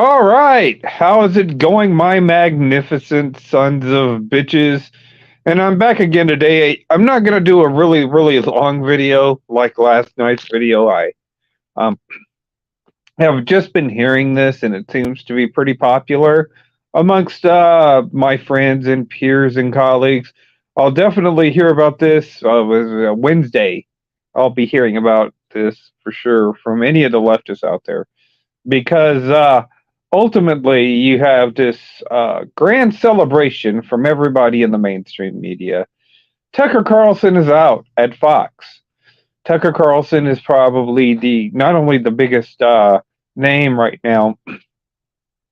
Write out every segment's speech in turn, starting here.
All right. How is it going, my magnificent sons of bitches? And I'm back again today. I'm not going to do a really, really long video like last night's video. I um, have just been hearing this, and it seems to be pretty popular amongst my friends and peers and colleagues. I'll definitely hear about this Wednesday. I'll be hearing about this for sure from any of the leftists out there because ultimately you have this grand celebration from everybody in the mainstream media. Tucker Carlson is out at Fox. Tucker Carlson is probably the not only the biggest name right now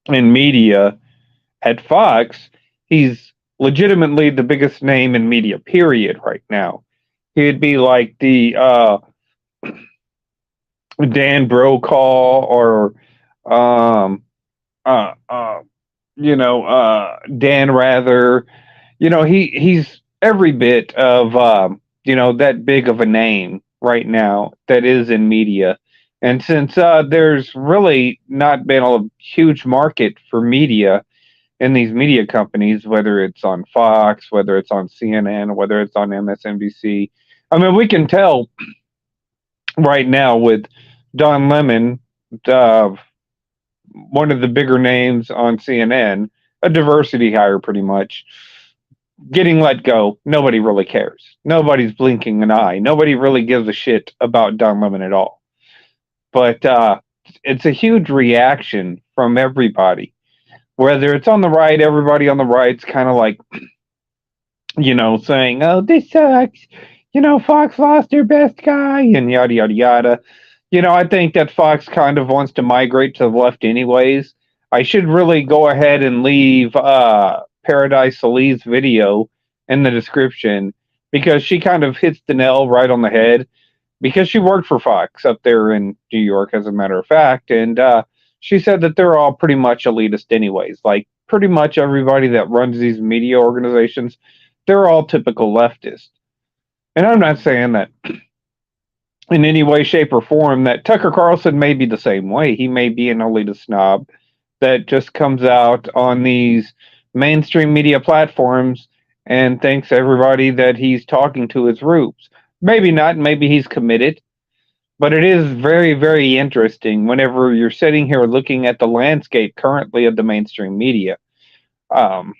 in media at Fox, he's legitimately the biggest name in media. Period. Right now, he'd be like the Dan Brokaw or um, uh, uh, Dan Rather. He's every bit of that big of a name right now that is in media. And since there's really not been a huge market for media in these media companies, whether it's on Fox, whether it's on CNN, whether it's on MSNBC, I mean, we can tell right now with Don Lemon, uh, one of the bigger names on CNN, a diversity hire pretty much, getting let go. Nobody really cares. Nobody's blinking an eye. Nobody really gives a shit about Don Lemon at all. But it's a huge reaction from everybody. Whether it's on the right, everybody on the right's kind of like, saying, oh, this sucks. Fox lost their best guy and yada, yada, yada. I think that Fox kind of wants to migrate to the left anyways. I should really go ahead and leave Paradise Salih's video in the description because she kind of hits the nail right on the head because she worked for Fox up there in New York, as a matter of fact. And she said that they're all pretty much elitist anyways. Like pretty much everybody that runs these media organizations, they're all typical leftist. And I'm not saying that in any way, shape, or form that Tucker Carlson may be the same way. He may be an elitist snob that just comes out on these mainstream media platforms and thinks everybody that he's talking to is rubes. Maybe not. Maybe he's committed. But it is very, very interesting whenever you're sitting here looking at the landscape currently of the mainstream media. Um,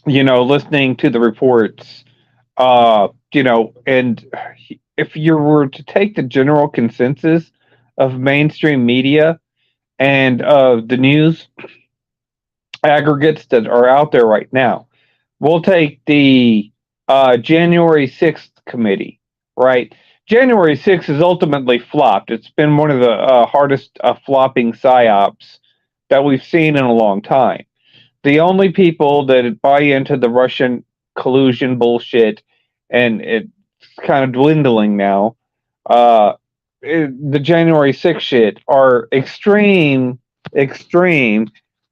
listening to the reports, and if you were to take the general consensus of mainstream media and the news aggregates that are out there right now, we'll take the January 6th committee, right? January 6th has ultimately flopped. It's been one of the hardest flopping psyops that we've seen in a long time. The only people that buy into the Russian collusion bullshit, and it's kind of dwindling now, the January 6th shit are extreme,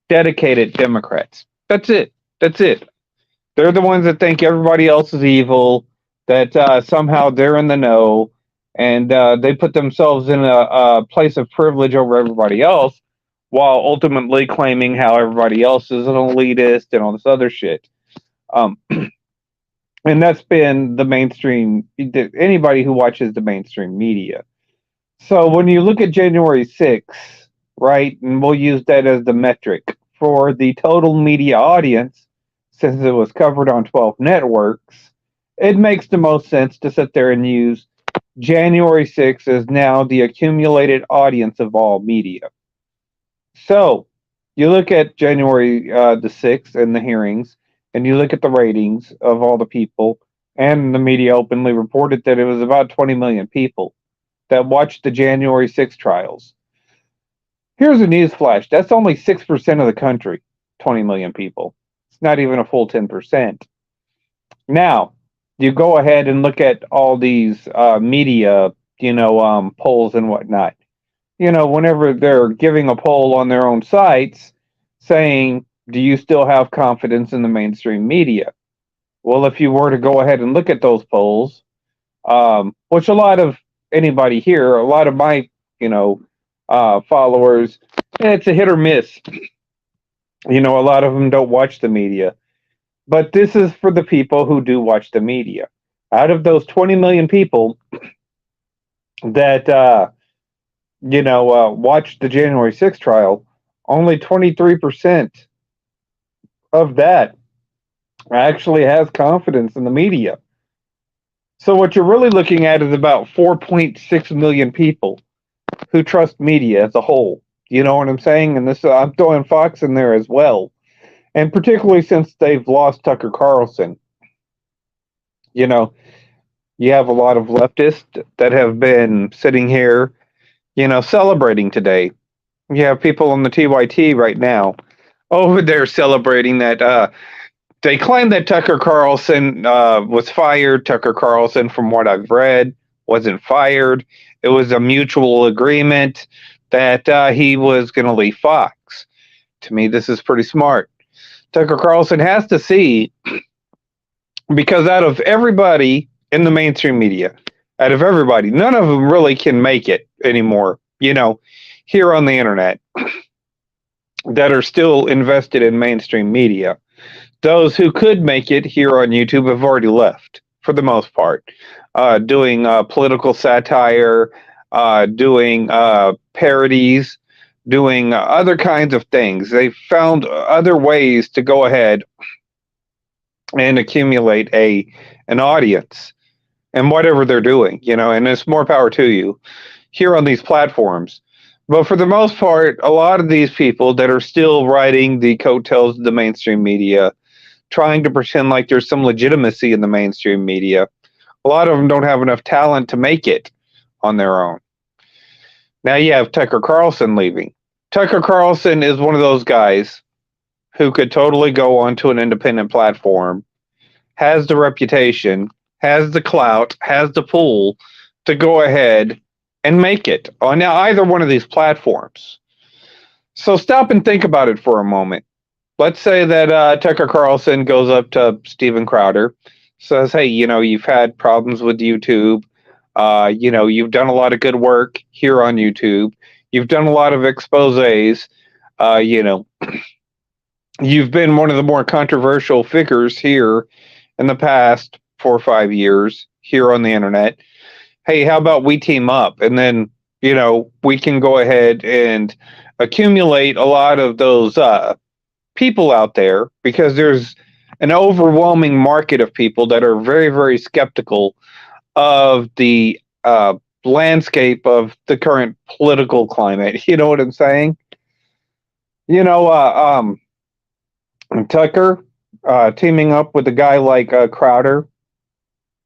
dedicated Democrats. That's it. That's it. They're the ones that think everybody else is evil, that somehow they're in the know, and they put themselves in a place of privilege over everybody else, while ultimately claiming how everybody else is an elitist and all this other shit. Um, and that's been the mainstream, anybody who watches the mainstream media. So when you look at January 6th, right, and we'll use that as the metric for the total media audience, since it was covered on 12 networks, it makes the most sense to sit there and use January 6th as now the accumulated audience of all media. So you look at January the 6th and the hearings, and you look at the ratings of all the people, and the media openly reported that it was about 20 million people that watched the January 6th trials. Here's a news flash. That's only 6% of the country, 20 million people. It's not even a full 10%. Now, you go ahead and look at all these media, polls and whatnot. Whenever they're giving a poll on their own sites saying, do you still have confidence in the mainstream media? Well, if you were to go ahead and look at those polls, which a lot of anybody here, a lot of my, followers It's a hit or miss. A lot of them don't watch the media. But this is for the people who do watch the media. Out of those 20 million people that, watched the January 6th trial, only 23% of that actually has confidence in the media. So what you're really looking at is about 4.6 million people who trust media as a whole. You know what I'm saying? And this I'm throwing Fox in there as well. And particularly since they've lost Tucker Carlson, you know, you have a lot of leftists that have been sitting here, celebrating today. You have people on the TYT right now over there celebrating that they claim that Tucker Carlson was fired. Tucker Carlson, from what I've read, wasn't fired. It was a mutual agreement that he was going to leave Fox. To me, this is pretty smart. Tucker Carlson has to see, because out of everybody in the mainstream media, out of everybody, none of them really can make it anymore, here on the internet that are still invested in mainstream media. Those who could make it here on YouTube have already left for the most part, doing political satire, doing parodies, doing other kinds of things. They've found other ways to go ahead and accumulate an audience and whatever they're doing, and it's more power to you here on these platforms. But for the most part, a lot of these people that are still riding the coattails of the mainstream media, trying to pretend like there's some legitimacy in the mainstream media, a lot of them don't have enough talent to make it on their own. Now you have Tucker Carlson leaving. Tucker Carlson is one of those guys who could totally go onto an independent platform, has the reputation, has the clout, has the pull to go ahead and make it on either one of these platforms. So stop and think about it for a moment. Let's say that Tucker Carlson goes up to Steven Crowder, says, "Hey, you've had problems with YouTube. You've done a lot of good work here on YouTube. You've done a lot of exposés. You've been one of the more controversial figures here in the past 4 or 5 years here on the internet. Hey, how about we team up? And then, we can go ahead and accumulate a lot of those people out there, because there's an overwhelming market of people that are very, very skeptical of the landscape of the current political climate." You know what I'm saying? Tucker teaming up with a guy like Crowder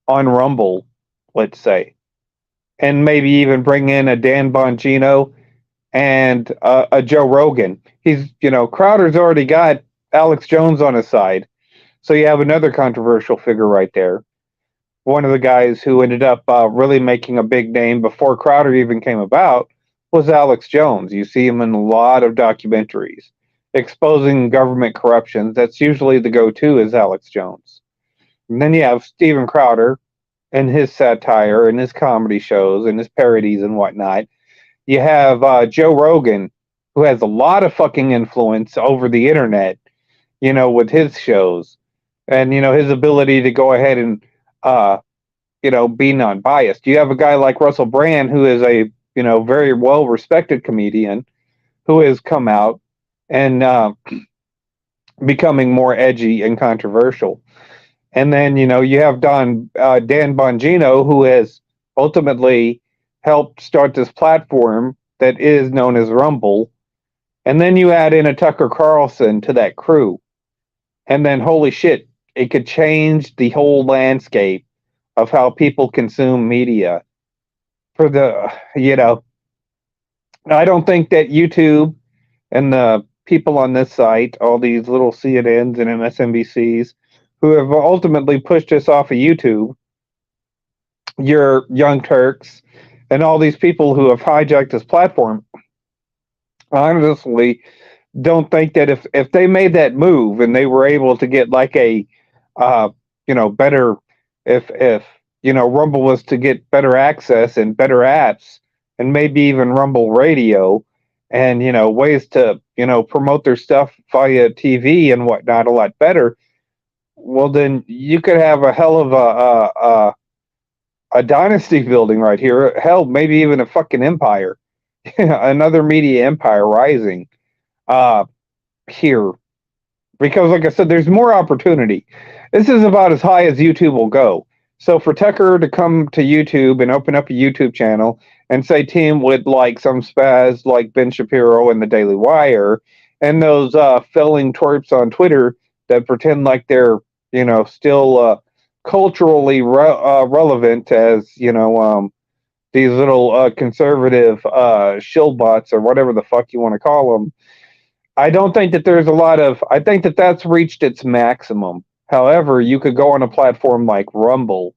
on Rumble, let's say, and maybe even bring in a Dan Bongino and a Joe Rogan. Crowder's already got Alex Jones on his side, so you have another controversial figure right there. One of the guys who ended up really making a big name before Crowder even came about was Alex Jones. You see him in a lot of documentaries exposing government corruption. That's usually the go-to, is Alex Jones. And then you have Steven Crowder and his satire and his comedy shows and his parodies and whatnot. You have Joe Rogan, who has a lot of fucking influence over the internet, with his shows and, his ability to go ahead and, be non-biased. You have a guy like Russell Brand, who is a, very well-respected comedian, who has come out and becoming more edgy and controversial. And then, you have Dan Bongino, who has ultimately helped start this platform that is known as Rumble. And then you add in a Tucker Carlson to that crew. And then, holy shit, it could change the whole landscape of how people consume media. For the, I don't think that YouTube and the people on this site, all these little CNNs and MSNBCs, who have ultimately pushed us off of YouTube, your Young Turks, and all these people who have hijacked this platform, honestly don't think that if they made that move and they were able to get like a better, if Rumble was to get better access and better apps and maybe even Rumble Radio and ways to promote their stuff via TV and whatnot a lot better, well then you could have a hell of a dynasty building right here. Hell, maybe even a fucking empire, another media empire rising uh, here. Because, like I said, there's more opportunity. This is about as high as YouTube will go. So for Tucker to come to YouTube and open up a YouTube channel and say team with like some spaz like Ben Shapiro and the Daily Wire and those filling twerps on Twitter that pretend like they're still culturally relevant as these little conservative shillbots or whatever the fuck you want to call them. I don't think that there's a lot of. I think that that's reached its maximum. However, you could go on a platform like Rumble,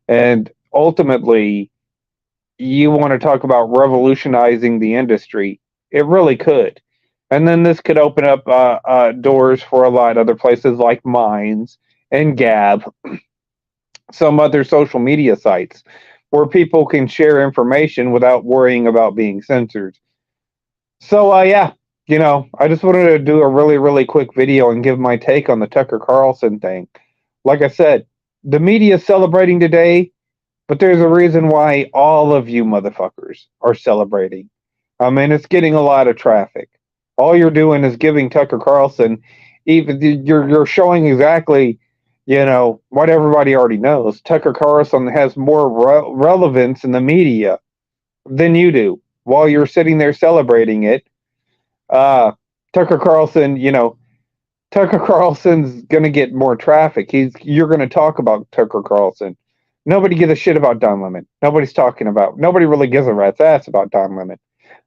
and ultimately, you want to talk about revolutionizing the industry. It really could. And then this could open up doors for a lot of other places like Minds and Gab, some other social media sites where people can share information without worrying about being censored. So, yeah, I just wanted to do a really, really quick video and give my take on the Tucker Carlson thing. Like I said, the media is celebrating today, but there's a reason why all of you motherfuckers are celebrating. I mean, it's getting a lot of traffic. All you're doing is giving Tucker Carlson, even you're showing exactly, what everybody already knows. Tucker Carlson has more relevance in the media than you do. While you're sitting there celebrating it, uh, Tucker Carlson, Tucker Carlson's gonna get more traffic. You're gonna talk about Tucker Carlson. Nobody gives a shit about Don Lemon. Nobody really gives a rat's ass about Don Lemon.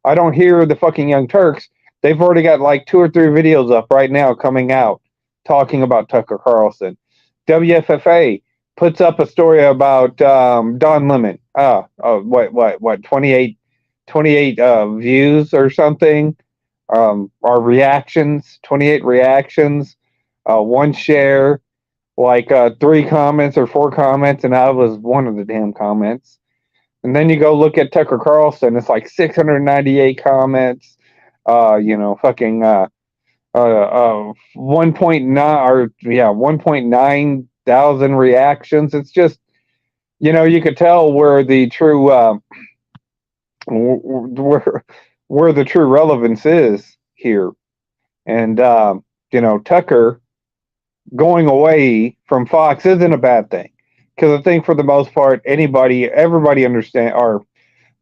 I don't hear the fucking Young Turks. They've already got like 2 or 3 videos up right now coming out talking about Tucker Carlson. WFFA puts up a story about Don Lemon. What 28 views or something. Our reactions, 28 reactions, 1 share, like 3 comments or 4 comments, and I was one of the damn comments. And then you go look at Tucker Carlson, it's like 698 comments, fucking 1.9 or 1.9 thousand reactions. It's just, you could tell where the true where the true relevance is here. And Tucker going away from Fox isn't a bad thing, because I think for the most part, everybody understand, or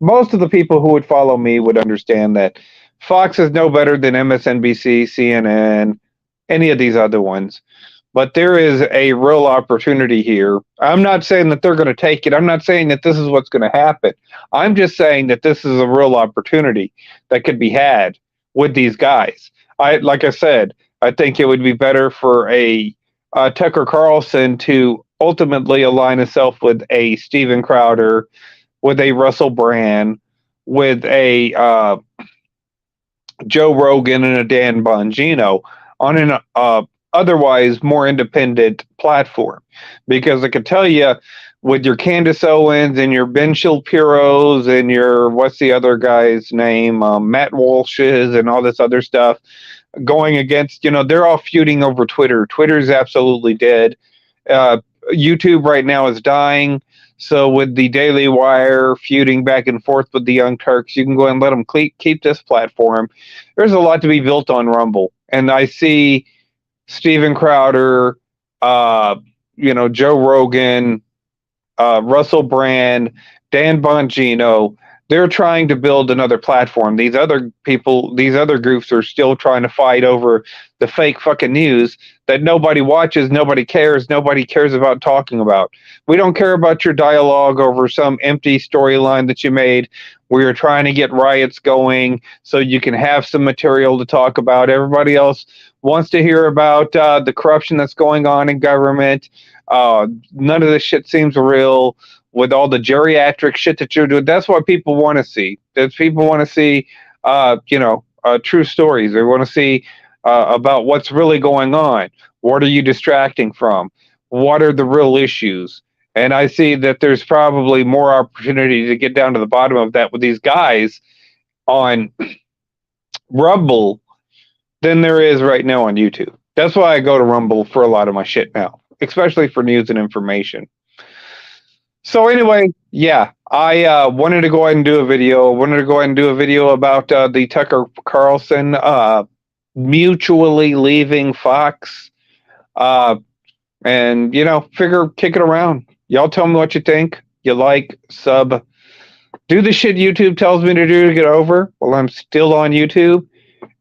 most of the people who would follow me would understand that Fox is no better than MSNBC, CNN, any of these other ones. But there is a real opportunity here. I'm not saying that they're going to take it. I'm not saying that this is what's going to happen. I'm just saying that this is a real opportunity that could be had with these guys. Like I said, I think it would be better for a Tucker Carlson to ultimately align himself with a Steven Crowder, with a Russell Brand, with a Joe Rogan and a Dan Bongino on an otherwise more independent platform. Because I can tell you, with your Candace Owens and your Ben Shapiro's and your, what's the other guy's name, Matt Walsh's and all this other stuff, going against, they're all feuding over Twitter. Twitter's absolutely dead. YouTube right now is dying. So with the Daily Wire feuding back and forth with the Young Turks, you can go and let them keep this platform. There's a lot to be built on Rumble. And I see Steven Crowder, Joe Rogan, Russell Brand, Dan Bongino. They're trying to build another platform. These other groups are still trying to fight over the fake fucking news that nobody watches, nobody cares about talking about. We don't care about your dialogue over some empty storyline that you made where you're trying to get riots going so you can have some material to talk about. Everybody else wants to hear about the corruption that's going on in government. None of this shit seems real. With all the geriatric shit that you're doing, that's what people want to see. People want to see, true stories. They want to see about what's really going on. What are you distracting from? What are the real issues? And I see that there's probably more opportunity to get down to the bottom of that with these guys on Rumble than there is right now on YouTube. That's why I go to Rumble for a lot of my shit now, especially for news and information. So anyway, yeah, I wanted to go ahead and do a video. Wanted to go ahead and do a video about the Tucker Carlson mutually leaving Fox, and figure kick it around. Y'all tell me what you think. You like, sub, do the shit YouTube tells me to do to get over. Well, I'm still on YouTube,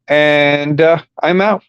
and I'm out.